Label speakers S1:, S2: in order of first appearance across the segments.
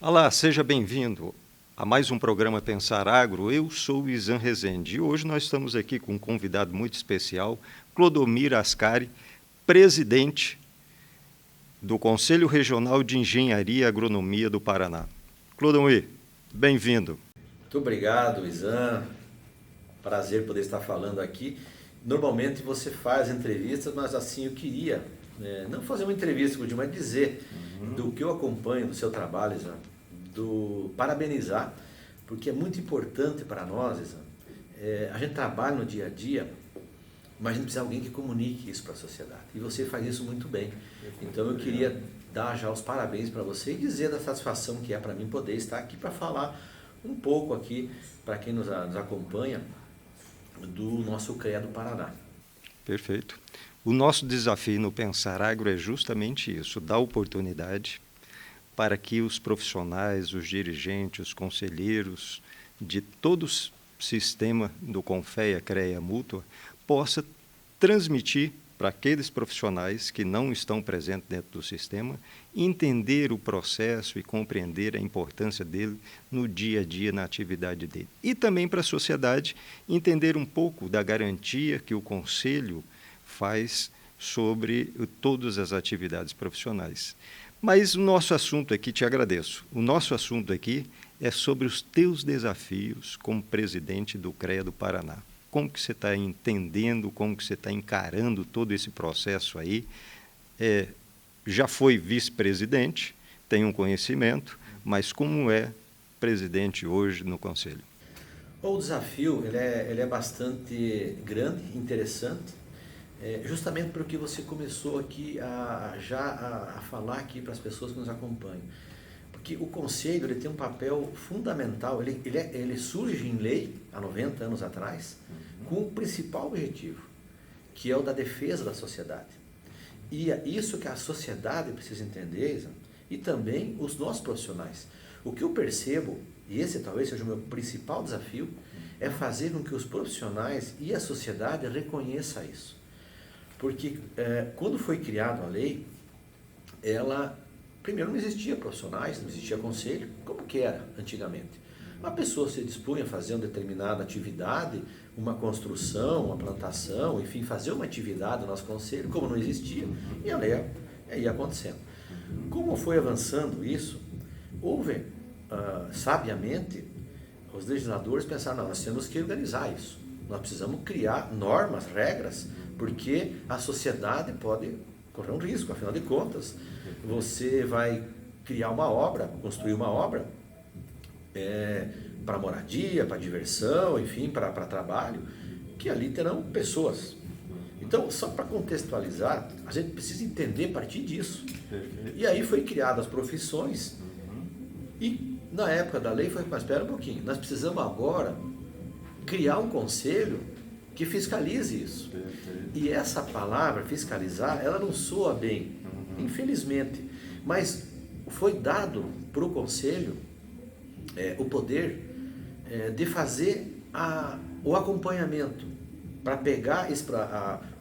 S1: Olá, seja bem-vindo a mais um programa Pensar Agro. Eu sou o Izan Rezende e hoje nós estamos aqui com um convidado muito especial, Clodomir Ascari, presidente do Conselho Regional de Engenharia e Agronomia do Paraná. Clodomir, bem-vindo.
S2: Muito obrigado, Izan. Prazer poder estar falando aqui. Normalmente você faz entrevistas, mas assim eu queria, não fazer uma entrevista, mas dizer do que eu acompanho do seu trabalho, Izan, parabenizar, porque é muito importante para nós, Izan. A gente trabalha no dia a dia, mas a gente precisa de alguém que comunique isso para a sociedade. E você faz isso muito bem. Então eu queria dar já os parabéns para você e dizer da satisfação que é para mim poder estar aqui para falar um pouco aqui para quem nos acompanha do nosso CREA do Paraná.
S1: Perfeito. O nosso desafio no Pensar Agro é justamente isso, dar oportunidade para que os profissionais, os dirigentes, os conselheiros de todo o sistema do Confea, CREA Mútua possa transmitir para aqueles profissionais que não estão presentes dentro do sistema, entender o processo e compreender a importância dele no dia a dia, na atividade dele. E também para a sociedade entender um pouco da garantia que o Conselho faz sobre todas as atividades profissionais. Mas o nosso assunto aqui, te agradeço, o nosso assunto aqui é sobre os teus desafios como presidente do CREA do Paraná. Como que você está entendendo, como que você está encarando todo esse processo aí? Já foi vice-presidente, tem um conhecimento, mas como é presidente hoje no Conselho?
S2: O desafio ele é bastante grande, interessante, justamente porque você começou aqui a falar aqui para as pessoas que nos acompanham. Porque o Conselho ele tem um papel fundamental, ele surge em lei há 90 anos atrás, com o principal objetivo, que é o da defesa da sociedade. E é isso que a sociedade precisa entender, Isa, e também os nossos profissionais. O que eu percebo, e esse talvez seja o meu principal desafio, é fazer com que os profissionais e a sociedade reconheçam isso. Porque quando foi criada a lei, primeiro não existia profissionais, não existia conselho, como que era antigamente. Uma pessoa se dispunha a fazer uma determinada atividade, uma construção, uma plantação, enfim, fazer uma atividade no nosso conselho, como não existia, e a lei ia acontecendo. Como foi avançando isso, houve, sabiamente, os legisladores pensaram, não, nós temos que organizar isso. Nós precisamos criar normas, regras, porque a sociedade pode correr um risco, afinal de contas, você vai criar uma obra, construir uma obra para moradia, para diversão, enfim, para trabalho, que ali terão pessoas. Então, só para contextualizar, a gente precisa entender a partir disso. E aí foi criadas as profissões e na época da lei foi, mas espera um pouquinho, nós precisamos agora criar um conselho que fiscalize isso. E essa palavra, fiscalizar, ela não soa bem, infelizmente, mas foi dado para o conselho o poder de fazer o acompanhamento, para pegar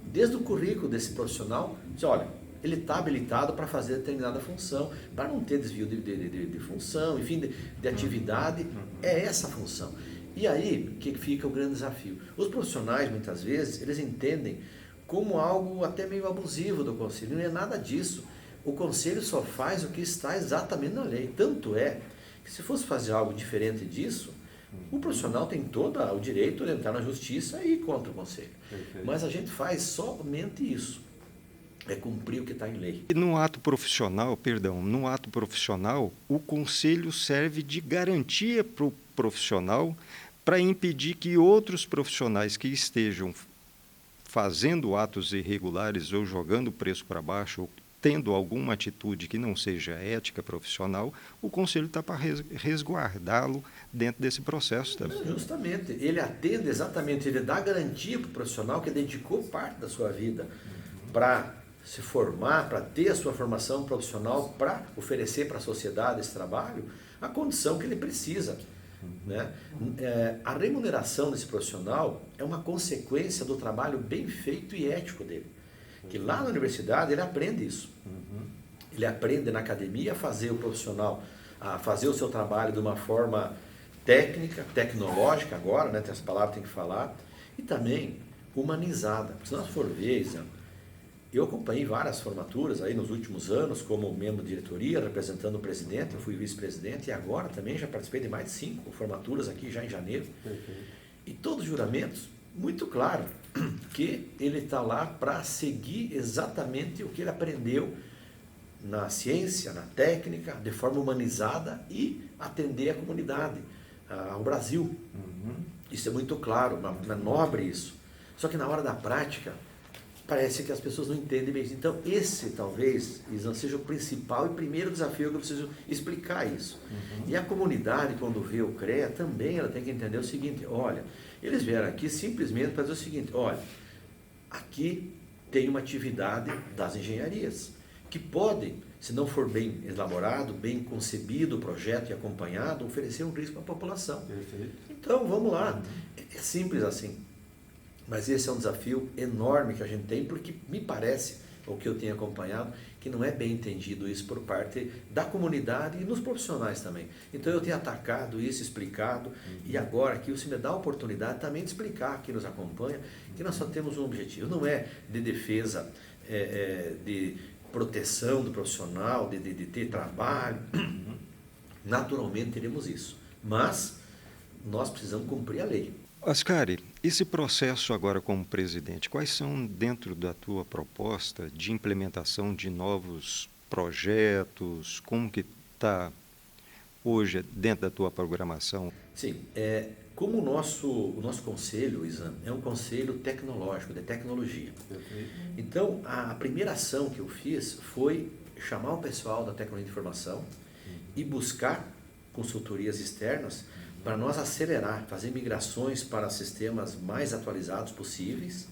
S2: desde o currículo desse profissional, dizer, olha, ele está habilitado para fazer determinada função, para não ter desvio de função, enfim, de atividade, é essa a função. E aí que fica o grande desafio. Os profissionais, muitas vezes, eles entendem como algo até meio abusivo do conselho, não é nada disso. O conselho só faz o que está exatamente na lei, tanto é que se fosse fazer algo diferente disso, o profissional tem todo o direito de entrar na justiça e ir contra o conselho. Perfeito. Mas a gente faz somente isso, é cumprir o que está em lei.
S1: E num ato profissional, o conselho serve de garantia para o profissional para impedir que outros profissionais que estejam fazendo atos irregulares ou jogando o preço para baixo ou tendo alguma atitude que não seja ética profissional, o Conselho está para resguardá-lo dentro desse processo também.
S2: Justamente, ele atende exatamente, ele dá garantia para o profissional que dedicou parte da sua vida para se formar, para ter a sua formação profissional, para oferecer para a sociedade esse trabalho, a condição que ele precisa. Né? A remuneração desse profissional é uma consequência do trabalho bem feito e ético dele. Que lá na universidade ele aprende isso. Ele aprende na academia a fazer o profissional a fazer o seu trabalho de uma forma técnica, tecnológica agora, né? Essa palavra tem que falar, e também humanizada. Se nós for ver, eu acompanhei várias formaturas aí nos últimos anos como membro de diretoria, representando o presidente, eu fui vice-presidente e agora também já participei de mais de 5 formaturas aqui já em janeiro. E todos os juramentos, muito claro que ele está lá para seguir exatamente o que ele aprendeu na ciência, na técnica, de forma humanizada e atender a comunidade, ao Brasil. Isso é muito claro, é nobre isso. Só que na hora da prática, parece que as pessoas não entendem bem. Então, esse talvez, Isan, seja o principal e primeiro desafio que eu preciso explicar isso. E a comunidade, quando vê o CREA, também ela tem que entender o seguinte, olha, eles vieram aqui simplesmente para dizer o seguinte, olha, aqui tem uma atividade das engenharias, que pode, se não for bem elaborado, bem concebido o projeto e acompanhado, oferecer um risco à população. Então, vamos lá. É simples assim. Mas esse é um desafio enorme que a gente tem, porque me parece, o que eu tenho acompanhado, que não é bem entendido isso por parte da comunidade e nos profissionais também. Então eu tenho atacado isso, explicado, e agora aqui você me dá a oportunidade também de explicar, quem nos acompanha, que nós só temos um objetivo, não é de defesa, de proteção do profissional, de ter trabalho. Naturalmente teremos isso, mas nós precisamos cumprir a lei.
S1: Ascari, esse processo agora como presidente, quais são dentro da tua proposta de implementação de novos projetos? Como que está hoje dentro da tua programação?
S2: Sim, como o nosso conselho, Isan, é um conselho tecnológico, de tecnologia. Então, a primeira ação que eu fiz foi chamar o pessoal da tecnologia de informação e buscar consultorias externas para nós acelerar, fazer migrações para sistemas mais atualizados possíveis,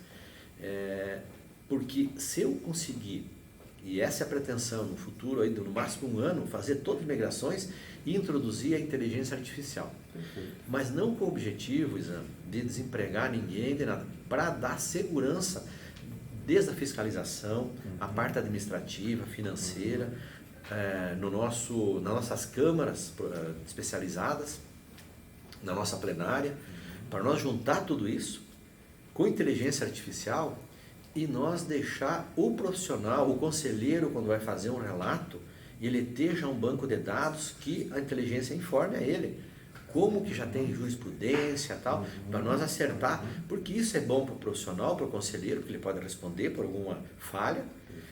S2: porque se eu conseguir, e essa é a pretensão no futuro, aí, no máximo um ano, fazer todas as migrações e introduzir a inteligência artificial. Mas não com o objetivo, Isan, de desempregar ninguém, de nada, para dar segurança, desde a fiscalização, a parte administrativa, financeira, nas nossas câmaras especializadas, na nossa plenária, para nós juntar tudo isso com inteligência artificial e nós deixar o profissional, o conselheiro, quando vai fazer um relato, ele ter já um banco de dados que a inteligência informe a ele, como que já tem jurisprudência e tal, para nós acertar, porque isso é bom para o profissional, para o conselheiro, que ele pode responder por alguma falha,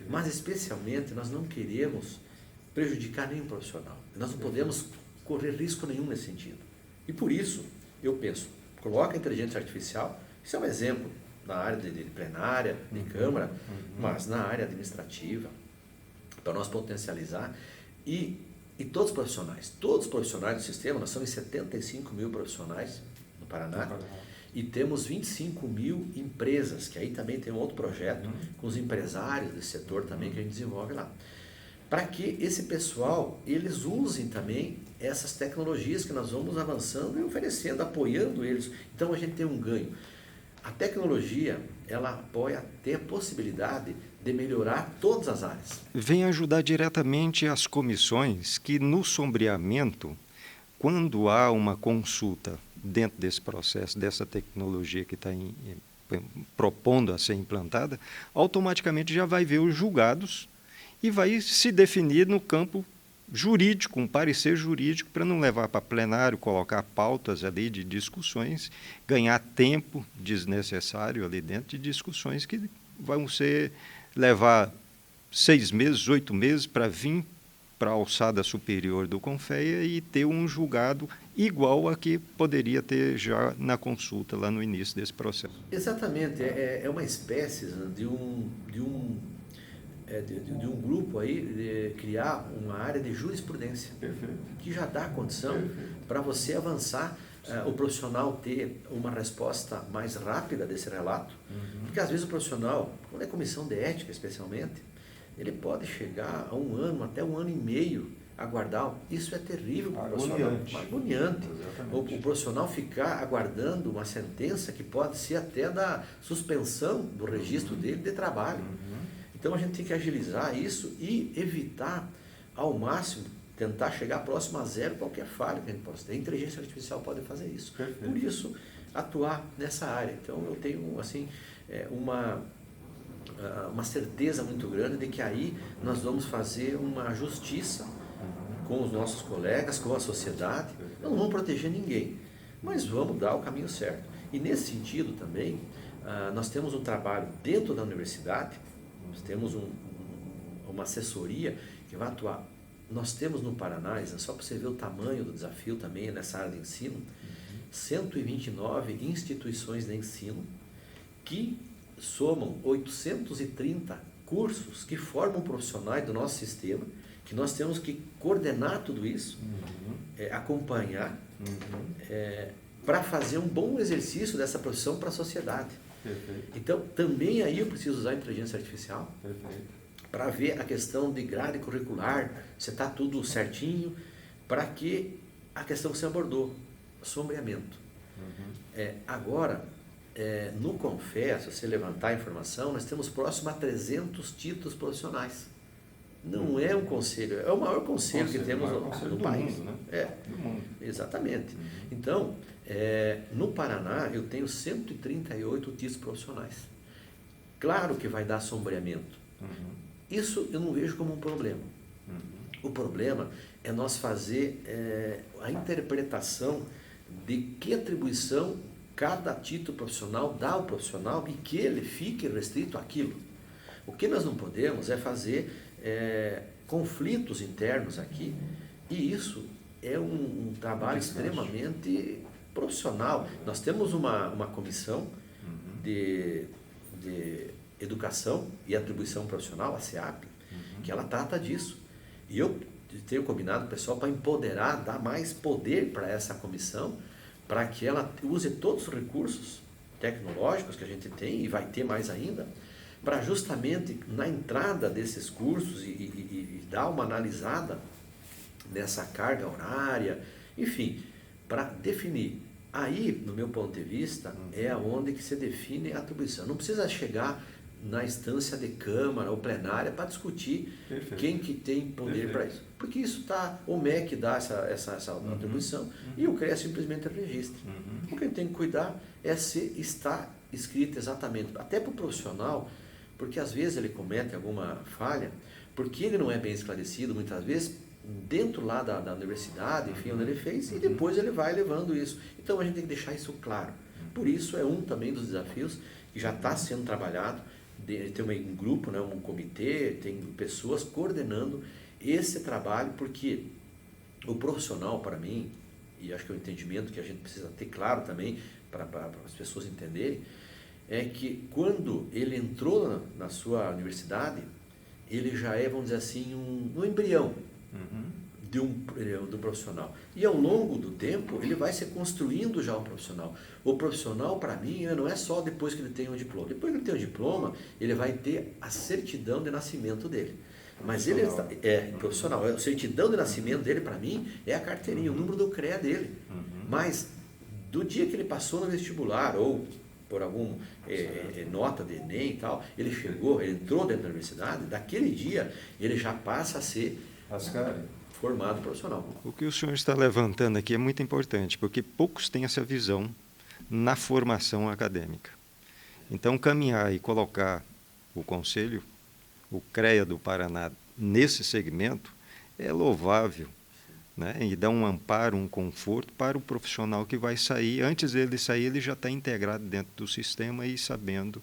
S2: mas especialmente nós não queremos prejudicar nenhum profissional, nós não podemos correr risco nenhum nesse sentido. E por isso, eu penso, coloca a inteligência artificial, isso é um exemplo na área de plenária, de câmara, mas na área administrativa, para nós potencializar, e todos os profissionais do sistema, nós somos 75 mil profissionais no Paraná, e temos 25 mil empresas, que aí também tem um outro projeto, com os empresários desse setor também que a gente desenvolve lá. Para que esse pessoal, eles usem também essas tecnologias que nós vamos avançando e oferecendo, apoiando eles. Então a gente tem um ganho. A tecnologia, ela apoia até a possibilidade de melhorar todas as áreas.
S1: Vem ajudar diretamente as comissões que no sombreamento, quando há uma consulta dentro desse processo, dessa tecnologia que está propondo a ser implantada, automaticamente já vai ver os julgados e vai se definir no campo jurídico, um parecer jurídico, para não levar para plenário, colocar pautas ali de discussões, ganhar tempo desnecessário ali dentro de discussões que vão levar 6 meses, 8 meses para vir para a alçada superior do CONFEA e ter um julgado igual a que poderia ter já na consulta lá no início desse processo.
S2: Exatamente, é uma espécie de um grupo aí, de criar uma área de jurisprudência.
S3: Perfeito.
S2: Que já dá condição para você avançar, o profissional ter uma resposta mais rápida desse relato, porque às vezes o profissional, quando é comissão de ética especialmente, ele pode chegar a 1 ano, até 1 ano e meio, aguardar. Isso é terrível para o profissional. Agoniante. O profissional ficar aguardando uma sentença que pode ser até da suspensão do registro dele de trabalho. Então a gente tem que agilizar isso e evitar ao máximo tentar chegar próximo a zero qualquer falha que a gente possa ter. A inteligência artificial pode fazer isso.
S3: Perfeito.
S2: Por isso, atuar nessa área. Então, eu tenho assim, uma certeza muito grande de que aí nós vamos fazer uma justiça com os nossos colegas, com a sociedade. Não vamos proteger ninguém, mas vamos dar o caminho certo. E nesse sentido também, nós temos um trabalho dentro da universidade, nós temos uma assessoria que vai atuar. Nós temos no Paraná, só para você ver o tamanho do desafio também nessa área de ensino, 129 instituições de ensino que somam 830 cursos que formam profissionais do nosso sistema, que nós temos que coordenar tudo isso, acompanhar, para fazer um bom exercício dessa profissão para a sociedade.
S3: Perfeito.
S2: Então, também aí eu preciso usar a inteligência artificial para ver a questão de grade curricular, se está tudo certinho, para que a questão que você abordou, sombreamento. Agora, no Confea, se você levantar a informação, nós temos próximo a 300 títulos profissionais. Não é um conselho, é o maior conselho que temos no país.
S3: Mundo, né? Do mundo.
S2: Exatamente. Então, no Paraná, eu tenho 138 títulos profissionais. Claro que vai dar sombreamento. Isso eu não vejo como um problema. O problema é nós fazer a interpretação de que atribuição cada título profissional dá ao profissional e que ele fique restrito àquilo. O que nós não podemos é fazer conflitos internos aqui, e isso é um trabalho extremamente profissional. Nós temos uma comissão de educação e atribuição profissional, a SEAP, que ela trata disso. E eu tenho combinado com o pessoal para empoderar, dar mais poder para essa comissão, para que ela use todos os recursos tecnológicos que a gente tem, e vai ter mais ainda, para justamente na entrada desses cursos e dar uma analisada nessa carga horária, enfim, para definir. Aí, no meu ponto de vista, é onde que se define a atribuição. Não precisa chegar na instância de Câmara ou plenária para discutir quem que tem poder para isso. Porque isso está, o MEC dá essa atribuição e o CREA simplesmente registra. O que a gente tem que cuidar é se está escrito exatamente, até para o profissional, porque às vezes ele comete alguma falha, porque ele não é bem esclarecido, muitas vezes, dentro lá da universidade, enfim, onde ele fez, e depois ele vai levando isso. Então a gente tem que deixar isso claro. Por isso é um também dos desafios que já está sendo trabalhado. Tem um grupo, né, um comitê, tem pessoas coordenando esse trabalho, porque o profissional, para mim, e acho que é um entendimento que a gente precisa ter claro também, para as pessoas entenderem, é que quando ele entrou na sua universidade, ele já é, vamos dizer assim, um embrião de um profissional. E ao longo do tempo, ele vai se construindo já um profissional. O profissional, para mim, não é só depois que ele tem um diploma. Depois que ele tem um diploma, ele vai ter a certidão de nascimento dele. Mas ele é profissional. A certidão de nascimento dele, para mim, é a carteirinha, o número do CREA dele. Mas do dia que ele passou no vestibular, ou por alguma nota de Enem e tal, ele chegou, ele entrou dentro da universidade, daquele dia ele já passa a ser formado profissional.
S1: O que o senhor está levantando aqui é muito importante, porque poucos têm essa visão na formação acadêmica. Então, caminhar e colocar o Conselho, o CREA do Paraná, nesse segmento, é louvável, né? E dá um amparo, um conforto para o profissional que vai sair. Antes dele sair, ele já está integrado dentro do sistema e sabendo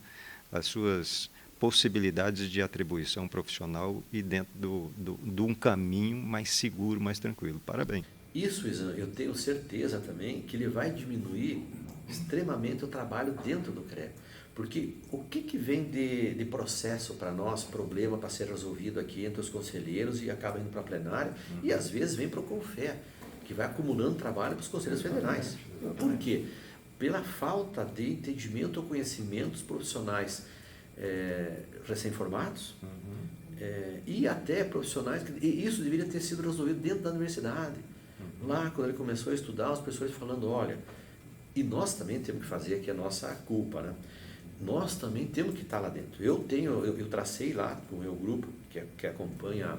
S1: as suas possibilidades de atribuição profissional e dentro de um caminho mais seguro, mais tranquilo. Parabéns.
S2: Isso, Isan, eu tenho certeza também que ele vai diminuir extremamente o trabalho dentro do CREA. Porque o que vem de processo para nós, problema para ser resolvido aqui entre os conselheiros e acaba indo para a plenária, e às vezes vem para o CONFEA, que vai acumulando trabalho para os conselheiros federais. Por quê? Pela falta de entendimento ou conhecimentos profissionais recém-formados, e até profissionais, e isso deveria ter sido resolvido dentro da universidade. Lá, quando ele começou a estudar, os professores falando, olha, e nós também temos que fazer aqui a nossa culpa, né? Nós também temos que estar lá dentro. Eu tracei lá com o meu grupo, que acompanha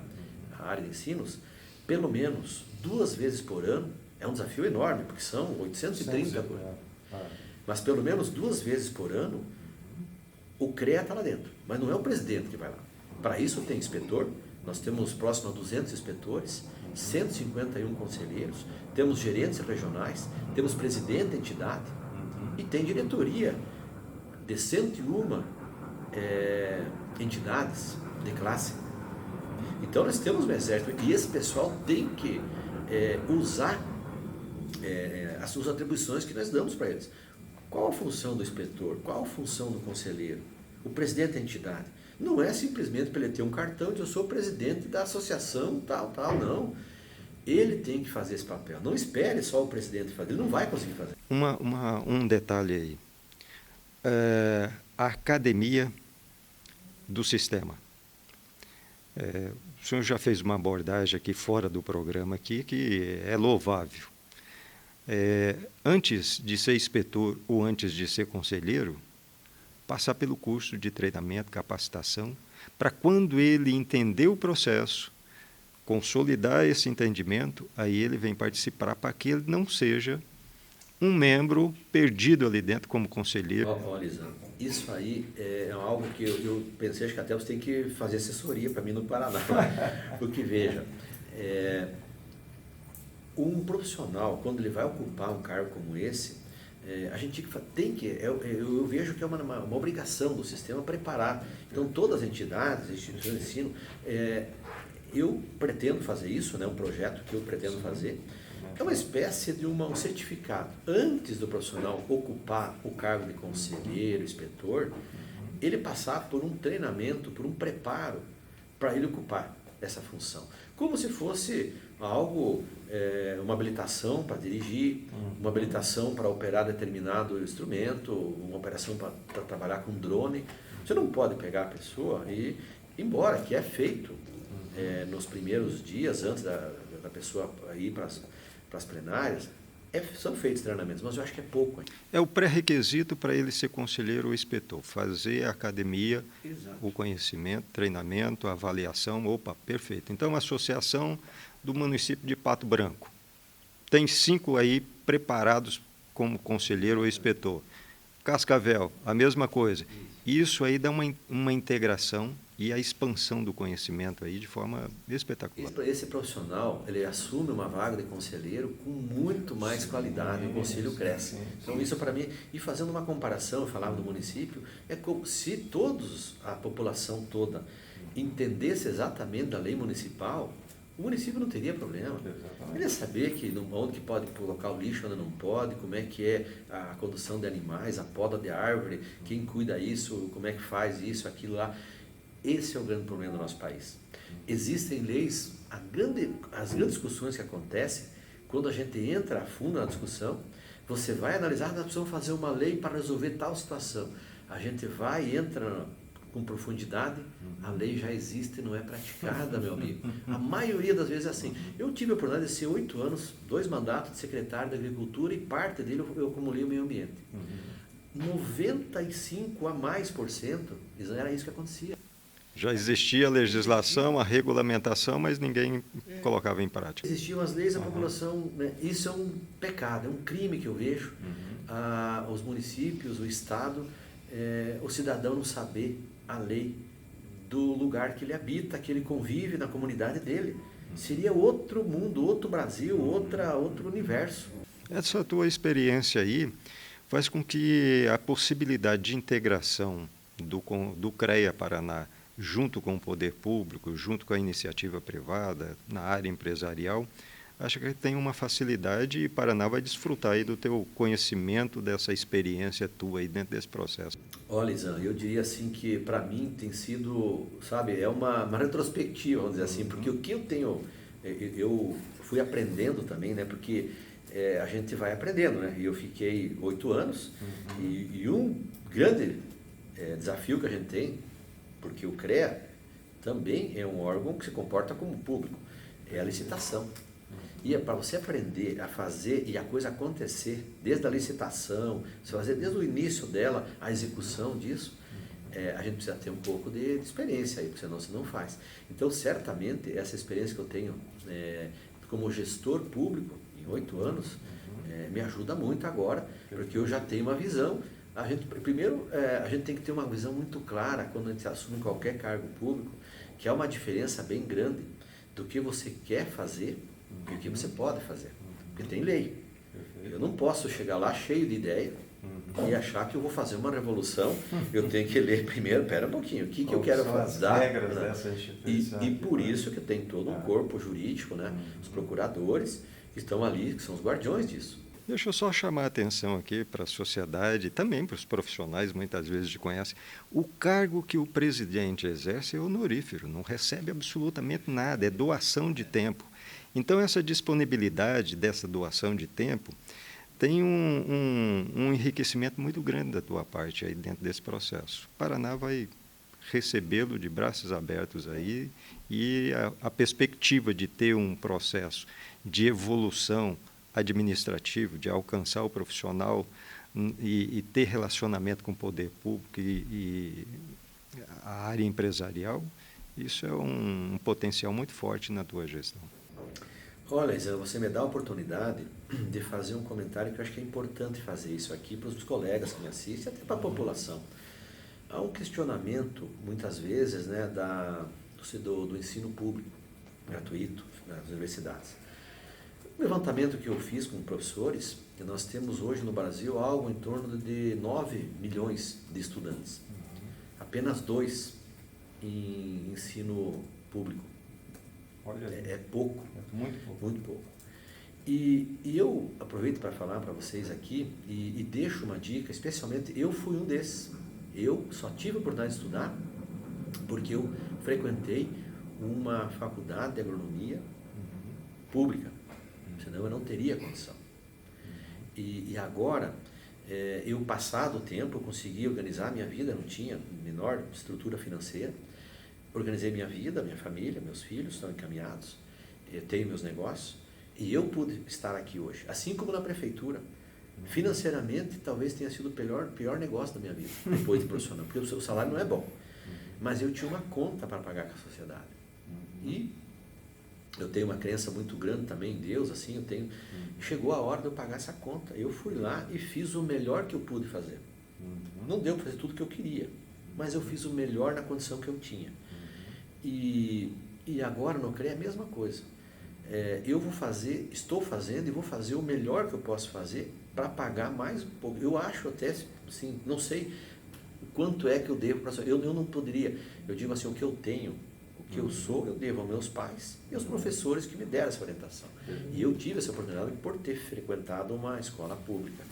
S2: a área de ensinos, pelo menos 2 vezes por ano, é um desafio enorme, porque são 830 por ano, mas pelo menos 2 vezes por ano, o CREA está lá dentro, mas não é o presidente que vai lá. Para isso tem inspetor, nós temos próximo a 200 inspetores, 151 conselheiros, temos gerentes regionais, temos presidente da entidade e tem diretoria de 101 entidades de classe. Então nós temos um exército e esse pessoal tem que usar as suas atribuições que nós damos para eles. Qual a função do inspetor? Qual a função do conselheiro? O presidente da entidade. Não é simplesmente para ele ter um cartão de eu sou presidente da associação tal, não. Ele tem que fazer esse papel. Não espere só o presidente fazer, ele não vai conseguir fazer.
S1: Um detalhe aí. A academia do sistema. O senhor já fez uma abordagem aqui fora do programa aqui que é louvável. Antes de ser inspetor ou antes de ser conselheiro, passar pelo curso de treinamento, capacitação, para quando ele entender o processo, consolidar esse entendimento, aí ele vem participar para que ele não seja um membro perdido ali dentro como conselheiro.
S2: Olha, isso aí é algo que eu pensei, acho que até você tem que fazer assessoria para mim no Paraná. Porque, veja, um profissional, quando ele vai ocupar um cargo como esse, a gente eu vejo que é uma obrigação do sistema preparar. Então, todas as entidades, instituições de ensino, eu pretendo fazer isso, um projeto que eu pretendo fazer, é uma espécie de um certificado. Antes do profissional ocupar o cargo de conselheiro, inspetor, ele passar por um treinamento, por um preparo para ele ocupar essa função. Como se fosse algo, uma habilitação para dirigir, uma habilitação para operar determinado instrumento, uma operação para trabalhar com drone. Você não pode pegar a pessoa e, embora que é feito nos primeiros dias, antes da pessoa ir para as plenárias, são feitos treinamentos, mas eu acho que é pouco ainda.
S1: É o pré-requisito para ele ser conselheiro ou inspetor, fazer a academia,
S2: Exato.
S1: O conhecimento, treinamento, avaliação, perfeito. Então, a Associação do Município de Pato Branco tem 5 aí preparados como conselheiro ou inspetor. Cascavel, a mesma coisa. Isso aí dá uma integração e a expansão do conhecimento aí de forma espetacular.
S2: Esse profissional, ele assume uma vaga de conselheiro com muito mais qualidade, o conselho cresce. Então isso para mim, e fazendo uma comparação, eu falava do município, é como se a população toda entendesse exatamente da lei municipal, o município não teria problema. Ele ia saber onde que pode colocar o lixo, onde não pode, como é que é a condução de animais, a poda de árvore, quem cuida isso, como é que faz isso, aquilo lá. Esse é o grande problema do nosso país. Existem leis, as grandes discussões que acontecem, quando a gente entra a fundo na discussão, você vai analisar, nós precisamos fazer uma lei para resolver tal situação. A gente vai e entra com profundidade, a lei já existe e não é praticada, meu amigo. A maioria das vezes é assim. Eu tive a oportunidade de ser 8 anos, 2 mandatos de secretário da Agricultura e parte dele eu acumulei o meio ambiente. 95% a mais era isso que acontecia.
S1: Já existia a legislação, a regulamentação, mas ninguém colocava em prática.
S2: Existiam as leis, a população, isso é um pecado, é um crime que eu vejo. Os municípios, o Estado, o cidadão não saber a lei do lugar que ele habita, que ele convive na comunidade dele. Seria outro mundo, outro Brasil, outro universo.
S1: Essa tua experiência aí faz com que a possibilidade de integração do CREA Paraná junto com o poder público, junto com a iniciativa privada, na área empresarial, acho que tem uma facilidade e Paraná vai desfrutar aí do teu conhecimento, dessa experiência tua aí dentro desse processo.
S2: Olha, Izan, eu diria assim que para mim tem sido, é uma retrospectiva, vamos dizer assim, porque o que eu fui aprendendo também, porque a gente vai aprendendo, e eu fiquei 8 anos e um grande desafio que a gente tem, porque o CREA também é um órgão que se comporta como público, é a licitação. E é para você aprender a fazer e a coisa acontecer, desde a licitação, você fazer desde o início dela, a execução disso, a gente precisa ter um pouco de experiência aí, porque senão você não faz. Então, certamente, essa experiência que eu tenho como gestor público, em 8 anos, me ajuda muito agora, porque eu já tenho uma visão. Primeiro, a gente tem que ter uma visão muito clara quando a gente assume qualquer cargo público, que há uma diferença bem grande do que você quer fazer e o que você pode fazer, porque tem lei. Eu não posso chegar lá cheio de ideia e achar que eu vou fazer uma revolução. Eu tenho que ler primeiro, pera um pouquinho, o que eu quero fazer.
S1: As regras dessa instituição.
S2: E por isso que tem todo um corpo jurídico, né? Os procuradores que estão ali, que são os guardiões disso.
S1: Deixa eu só chamar a atenção aqui para a sociedade, também para os profissionais, muitas vezes te conhecem. O cargo que o presidente exerce é honorífero, não recebe absolutamente nada, é doação de tempo. Então, essa disponibilidade dessa doação de tempo tem um enriquecimento muito grande da tua parte aí dentro desse processo. O Paraná vai recebê-lo de braços abertos aí, e a perspectiva de ter um processo de evolução administrativo, de alcançar o profissional e ter relacionamento com o poder público e a área empresarial, isso é um potencial muito forte na tua gestão.
S2: Olha, Zé, você me dá a oportunidade de fazer um comentário que eu acho que é importante fazer isso aqui para os colegas que me assistem, até para a população. Há um questionamento, muitas vezes, né, do ensino público, gratuito, nas universidades. O levantamento que eu fiz com professores, que nós temos hoje no Brasil algo em torno de 9 milhões de estudantes. Apenas 2 em ensino público.
S1: Olha,
S2: é pouco.
S1: É muito pouco.
S2: Muito pouco. E eu aproveito para falar para vocês aqui e deixo uma dica, especialmente eu fui um desses. Eu só tive a oportunidade de estudar porque eu frequentei uma faculdade de agronomia pública, senão eu não teria condição. E agora, eu passado o tempo, eu consegui organizar a minha vida, não tinha menor estrutura financeira, organizei minha vida, minha família, meus filhos estão encaminhados, eu tenho meus negócios, e eu pude estar aqui hoje, assim como na prefeitura. Financeiramente, talvez tenha sido o pior negócio da minha vida, depois de profissional, porque o salário não é bom, mas eu tinha uma conta para pagar com a sociedade. E eu tenho uma crença muito grande também em Deus, assim, chegou a hora de eu pagar essa conta. Eu fui lá e fiz o melhor que eu pude fazer. Não deu para fazer tudo que eu queria, mas eu fiz o melhor na condição que eu tinha. E agora no CREA é a mesma coisa. Eu estou fazendo e vou fazer o melhor que eu posso fazer para pagar mais um pouco. Eu acho até, assim, não sei o quanto é que eu devo para eu não poderia, eu digo assim, o que eu tenho, o que eu sou, eu devo aos meus pais e aos professores que me deram essa orientação. E eu tive essa oportunidade por ter frequentado uma escola pública.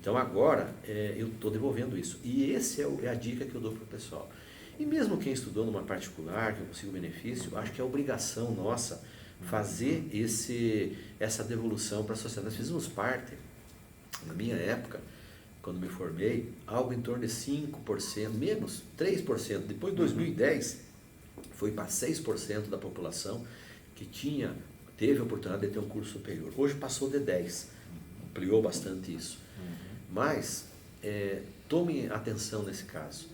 S2: Então agora eu estou devolvendo isso. E essa é a dica que eu dou para o pessoal. E mesmo quem estudou numa particular, que eu consigo benefício, acho que é obrigação nossa fazer essa devolução para a sociedade. Nós fizemos parte, na minha época, quando me formei, algo em torno de 5%, menos 3%. Depois de 2010, foi para 6% da população que teve a oportunidade de ter um curso superior. Hoje passou de 10%, ampliou bastante isso. Mas, tome atenção nesse caso.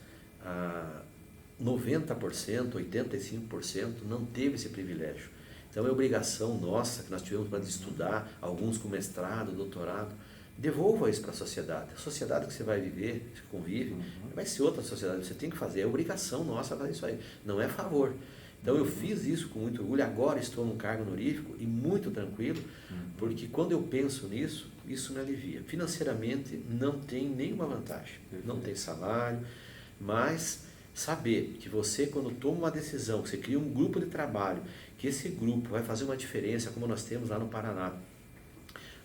S2: 90%, 85% não teve esse privilégio. Então é obrigação nossa, que nós tivemos para estudar, alguns com mestrado, doutorado, devolva isso para a sociedade. A sociedade que você vai viver, que você convive, vai ser outra sociedade, você tem que fazer, é obrigação nossa fazer isso aí, não é favor. Então eu fiz isso com muito orgulho, agora estou num cargo honorífico e muito tranquilo, porque quando eu penso nisso, isso me alivia. Financeiramente não tem nenhuma vantagem, não tem salário, mas saber que você, quando toma uma decisão, que você cria um grupo de trabalho, que esse grupo vai fazer uma diferença, como nós temos lá no Paraná,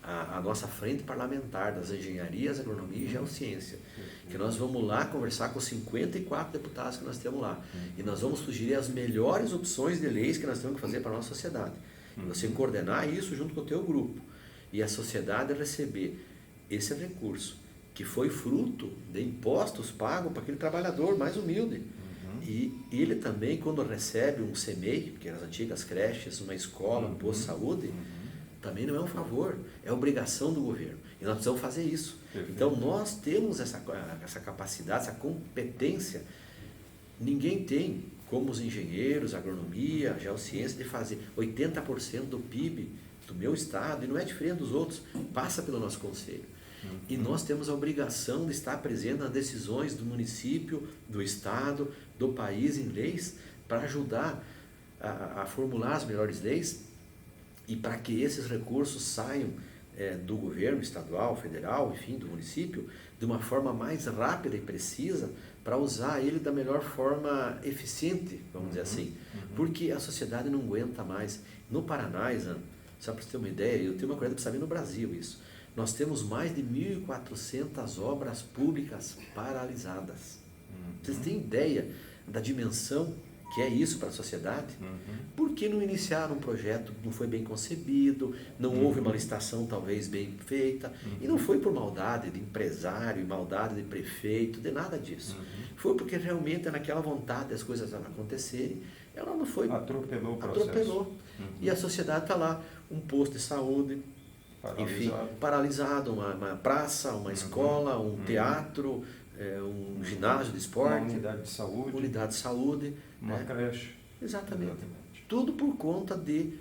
S2: a nossa frente parlamentar das engenharias, agronomia e geociência, que nós vamos lá conversar com 54 deputados que nós temos lá, e nós vamos sugerir as melhores opções de leis que nós temos que fazer para a nossa sociedade. E você coordenar isso junto com o teu grupo, e a sociedade receber esse recurso, que foi fruto de impostos pagos para aquele trabalhador mais humilde. E ele também, quando recebe um CMEI, que eram as antigas creches, uma escola, um posto de saúde, também não é um favor, é obrigação do governo. E nós precisamos fazer isso.
S1: Perfeito.
S2: Então nós temos essa capacidade, essa competência. Ninguém tem, como os engenheiros, agronomia, geociência, de fazer 80% do PIB do meu estado, e não é diferente dos outros, passa pelo nosso conselho. E nós temos a obrigação de estar presente nas decisões do município, do estado, do país em leis, para ajudar a formular as melhores leis e para que esses recursos saiam do governo estadual, federal, enfim, do município, de uma forma mais rápida e precisa, para usar ele da melhor forma eficiente, vamos dizer assim, porque a sociedade não aguenta mais. No Paraná, Isan, só para você ter uma ideia, eu tenho uma coisa para saber no Brasil isso, nós temos mais de 1.400 obras públicas paralisadas. Vocês têm ideia da dimensão que é isso para a sociedade? Por que não iniciaram um projeto, não foi bem concebido, não houve uma licitação talvez bem feita, e não foi por maldade de empresário, maldade de prefeito, de nada disso. Foi porque realmente naquela vontade das coisas acontecerem, ela não foi...
S1: Atropelou o processo.
S2: Atropelou. E a sociedade está lá, um posto de saúde, enfim, paralisado, uma praça, uma escola, um teatro, um ginásio de esporte,
S1: uma unidade de saúde, uma creche.
S2: Exatamente. Tudo por conta de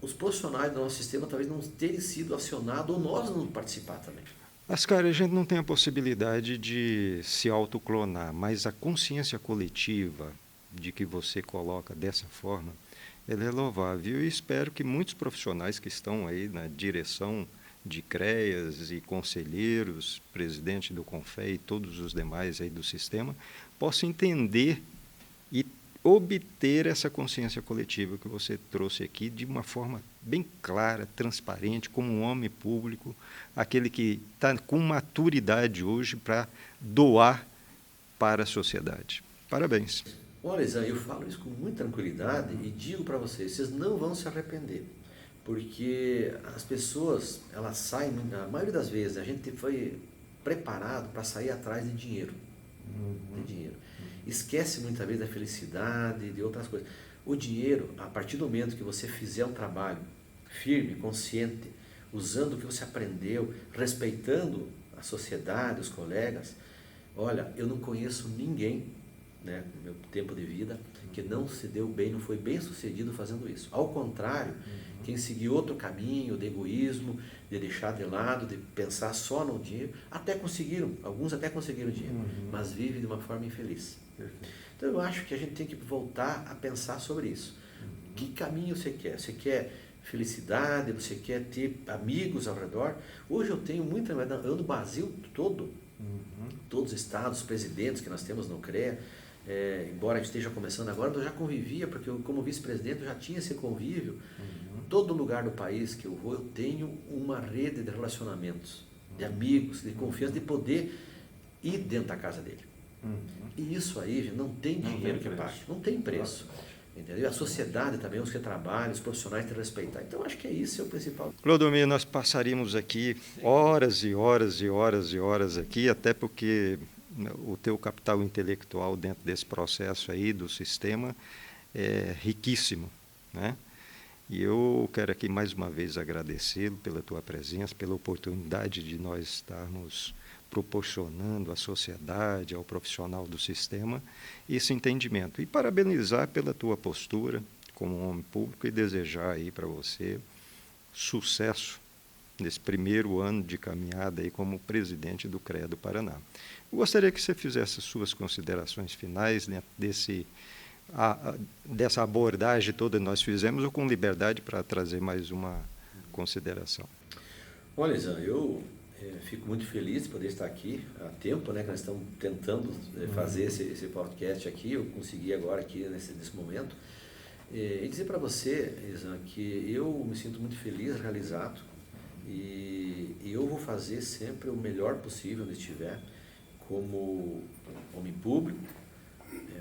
S2: os profissionais do nosso sistema talvez não terem sido acionados ou nós não participar também.
S1: Ascar, a gente não tem a possibilidade de se autoclonar, mas a consciência coletiva de que você coloca dessa forma, ela é louvável. E espero que muitos profissionais que estão aí na direção de CREAS e conselheiros, presidente do CONFEA e todos os demais aí do sistema, possam entender e obter essa consciência coletiva que você trouxe aqui de uma forma bem clara, transparente, como um homem público, aquele que está com maturidade hoje para doar para a sociedade. Parabéns.
S2: Olha, Zé, eu falo isso com muita tranquilidade e digo para vocês não vão se arrepender. Porque as pessoas, elas saem, a maioria das vezes, a gente foi preparado para sair atrás de dinheiro. Esquece muitas vezes da felicidade, de outras coisas. O dinheiro, a partir do momento que você fizer um trabalho firme, consciente, usando o que você aprendeu, respeitando a sociedade, os colegas, olha, eu não conheço ninguém, né, no meu tempo de vida, que não se deu bem, não foi bem sucedido fazendo isso. Ao contrário, quem seguiu outro caminho de egoísmo, de deixar de lado, de pensar só no dinheiro, até conseguiram, alguns até conseguiram dinheiro, mas vivem de uma forma infeliz. Então eu acho que a gente tem que voltar a pensar sobre isso. Que caminho você quer? Você quer felicidade? Você quer ter amigos ao redor? Hoje eu tenho muita, eu ando no Brasil todo, todos os estados, presidentes que nós temos no CREA, embora a gente esteja começando agora, eu já convivia, porque eu, como vice-presidente eu já tinha esse convívio. Todo lugar do país que eu vou, eu tenho uma rede de relacionamentos, de amigos, de confiança, de poder ir dentro da casa dele. E isso aí, gente, não tem dinheiro que pague, não tem preço. Entendeu? A sociedade também, os que trabalham, os profissionais têm que respeitar. Então, acho que esse é o principal.
S1: Clodomir, nós passaríamos aqui horas e horas e horas e horas aqui, até porque o teu capital intelectual dentro desse processo aí do sistema é riquíssimo, né? E eu quero aqui mais uma vez agradecê-lo pela tua presença, pela oportunidade de nós estarmos proporcionando à sociedade, ao profissional do sistema, esse entendimento. E parabenizar pela tua postura como um homem público e desejar aí para você sucesso nesse primeiro ano de caminhada aí como presidente do CREA do Paraná. Eu gostaria que você fizesse suas considerações finais dentro dessa abordagem toda que nós fizemos, ou com liberdade para trazer mais uma consideração.
S2: Olha, Zan, eu fico muito feliz de poder estar aqui há tempo, né, que nós estamos tentando fazer esse podcast aqui, eu consegui agora aqui nesse momento, e dizer para você, Zan, que eu me sinto muito feliz, realizado, e eu vou fazer sempre o melhor possível onde estiver, como homem público,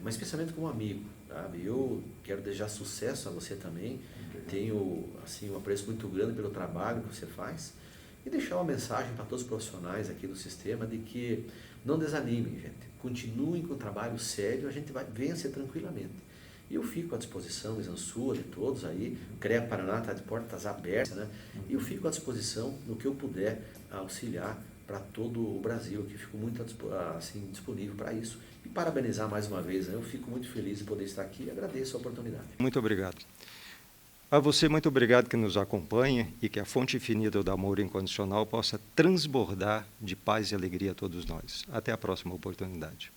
S2: mas especialmente como amigo, sabe? Eu quero desejar sucesso a você também, tenho assim, um apreço muito grande pelo trabalho que você faz, e deixar uma mensagem para todos os profissionais aqui do sistema de que não desanimem, gente, continuem com o trabalho sério, a gente vai vencer tranquilamente. E eu fico à disposição, Exansur, de todos aí, CREA Paraná está de portas abertas, né? E eu fico à disposição no que eu puder auxiliar para todo o Brasil, que fico muito assim, disponível para isso. E parabenizar mais uma vez, né? Eu fico muito feliz de poder estar aqui e agradeço a oportunidade.
S1: Muito obrigado. A você, muito obrigado que nos acompanha e que a fonte infinita do amor incondicional possa transbordar de paz e alegria a todos nós. Até a próxima oportunidade.